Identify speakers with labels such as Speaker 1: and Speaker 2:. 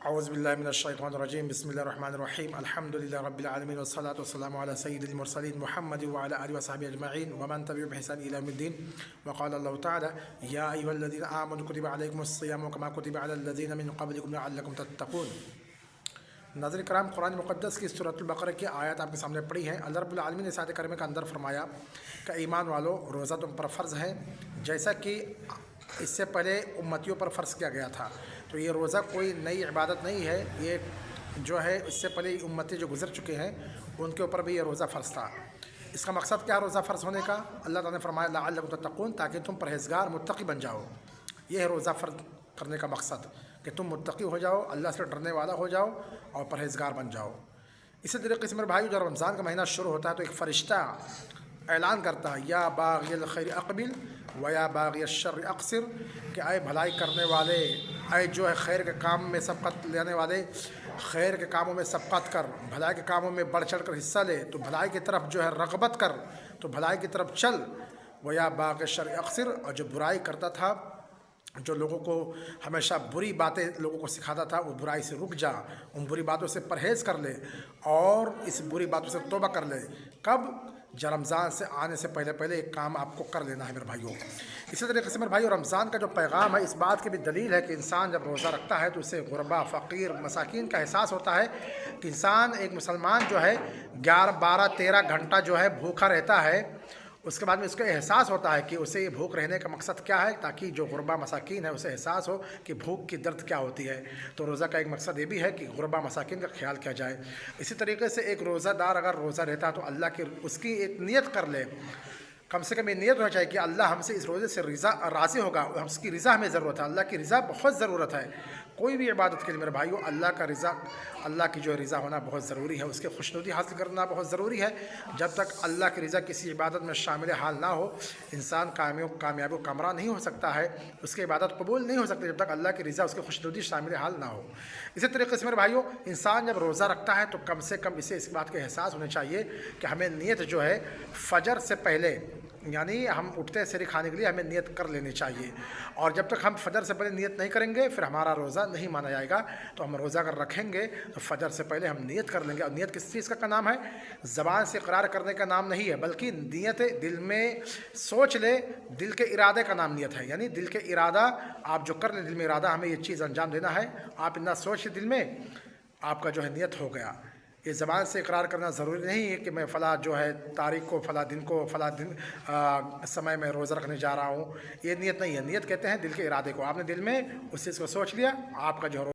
Speaker 1: اعوذ باللہ من الشیطان الرجیم بسم اللہ الرحمن الرحیم الحمدللہ رب العالمین والصلاة والسلام علی سید المرسلین محمد وعلی آلہ وصحبہ اجمعین ومن تبعهم بإحسان إلی یوم الدین وقال اللہ تعالی یا ایھا الذین آمنوا کتب علیکم الصیام کما کتب علی الذین من قبلکم لعلکم تتقون۔ ناظرین کرام، قرآن مقدس کی سورۃ البقرہ کی آیات آپ کے سامنے پڑھی ہیں۔ اللہ رب العالمین نے اس آیت کریمہ کے اندر فرمایا کہ ایمان والو، روزہ تم پر فرض ہے جیسا کہ اس سے پہلے امتیوں پر فرض کیا گیا تھا۔ تو یہ روزہ کوئی نئی عبادت نہیں ہے، یہ جو ہے اس سے پہلے امتیں جو گزر چکے ہیں ان کے اوپر بھی یہ روزہ فرض تھا۔ اس کا مقصد کیا ہے روزہ فرض ہونے کا؟ اللہ تعالیٰ نے فرمایا لعلکم تتقون، تاکہ تم پرہیزگار متقی بن جاؤ۔ یہ ہے روزہ فرض کرنے کا مقصد، کہ تم متقی ہو جاؤ، اللہ سے ڈرنے والا ہو جاؤ اور پرہیزگار بن جاؤ۔ اسی طریقے سے میرے بھائی، جو رمضان کا مہینہ شروع ہوتا ہے تو ایک فرشتہ اعلان کرتا ہے یا باغی الخیر اقبل و یا باغی الشر اقصر، کہ اے بھلائی کرنے والے، اے جو ہے خیر کے کام میں سبقت لینے والے، خیر کے کاموں میں سبقت کر، بھلائی کے کاموں میں بڑھ چڑھ کر حصہ لے، تو بھلائی کی طرف جو ہے رغبت کر، تو بھلائی کی طرف چل۔ و یا باغی الشر اقصر، اور جو برائی کرتا تھا، جو لوگوں کو ہمیشہ بری باتیں لوگوں کو سکھاتا تھا، وہ برائی سے رک جا، ان بری باتوں سے پرہیز کر لے اور اس بری باتوں سے توبہ کر لے۔ کب؟ جب رمضان سے آنے سے پہلے ایک کام آپ کو کر لینا ہے میرے بھائیوں۔ اسی طریقے سے میرے بھائیوں، رمضان کا جو پیغام ہے اس بات کی بھی دلیل ہے کہ انسان جب روزہ رکھتا ہے تو اسے غربا، فقیر، مساکین کا احساس ہوتا ہے کہ انسان، ایک مسلمان جو ہے 11، 12، 13 گھنٹہ جو ہے بھوکا رہتا ہے، اس کے بعد میں اس کو احساس ہوتا ہے کہ اسے یہ بھوک رہنے کا مقصد کیا ہے، تاکہ جو غربا مساکین ہے اسے احساس ہو کہ بھوک کی درد کیا ہوتی ہے۔ تو روزہ کا ایک مقصد یہ بھی ہے کہ غربا مساکین کا خیال کیا جائے۔ اسی طریقے سے ایک روزہ دار اگر روزہ رہتا ہے تو اللہ کی اس کی ایک نیت کر لے، کم سے کم یہ نیت ہونا چاہیے کہ اللہ ہم سے اس روزے سے راضی ہوگا، ہم اس کی رضا ہمیں ضرورت ہے، اللہ کی رضا بہت ضرورت ہے۔ کوئی بھی عبادت کے لیے میرے بھائیوں اللہ کا رضا، اللہ کی جو رضا ہونا بہت ضروری ہے، اس کے خوشنودی حاصل کرنا بہت ضروری ہے۔ جب تک اللہ کی رضا کسی عبادت میں شامل حال نہ ہو، انسان کامیاب و کامران نہیں ہو سکتا ہے، اس کی عبادت قبول نہیں ہو سکتی جب تک اللہ کی رضا، اس کی خوشنودی شامل حال نہ ہو۔ اسی طریقے سے میرے بھائیوں، انسان جب روزہ رکھتا ہے تو کم سے کم اسے اس بات کا احساس ہونا چاہیے کہ ہمیں نیت جو ہے فجر سے پہلے، یعنی ہم اٹھتے سحری کھانے کے لیے ہمیں نیت کر لینی چاہیے، اور جب تک ہم فجر سے پہلے نیت نہیں کریں گے پھر ہمارا روزہ نہیں مانا جائے گا۔ تو ہم روزہ اگر رکھیں گے تو فجر سے پہلے ہم نیت کر لیں گے، اور نیت کس چیز کا نام ہے؟ زبان سے اقرار کرنے کا نام نہیں ہے، بلکہ نیت دل میں سوچ لے، دل کے ارادے کا نام نیت ہے۔ یعنی دل کے ارادہ آپ جو کر لیں، دل میں ارادہ ہمیں یہ چیز انجام دینا ہے، آپ اتنا سوچ دل میں، آپ کا جو ہے نیت ہو گیا۔ یہ زبان سے اقرار کرنا ضروری نہیں ہے کہ میں فلاں جو ہے تاریخ کو، فلاں دن کو، فلاں دن سمے میں روزہ رکھنے جا رہا ہوں، یہ نیت نہیں ہے۔ نیت کہتے ہیں دل کے ارادے کو۔ آپ نے دل میں اس چیز کو سوچ لیا، آپ کا جو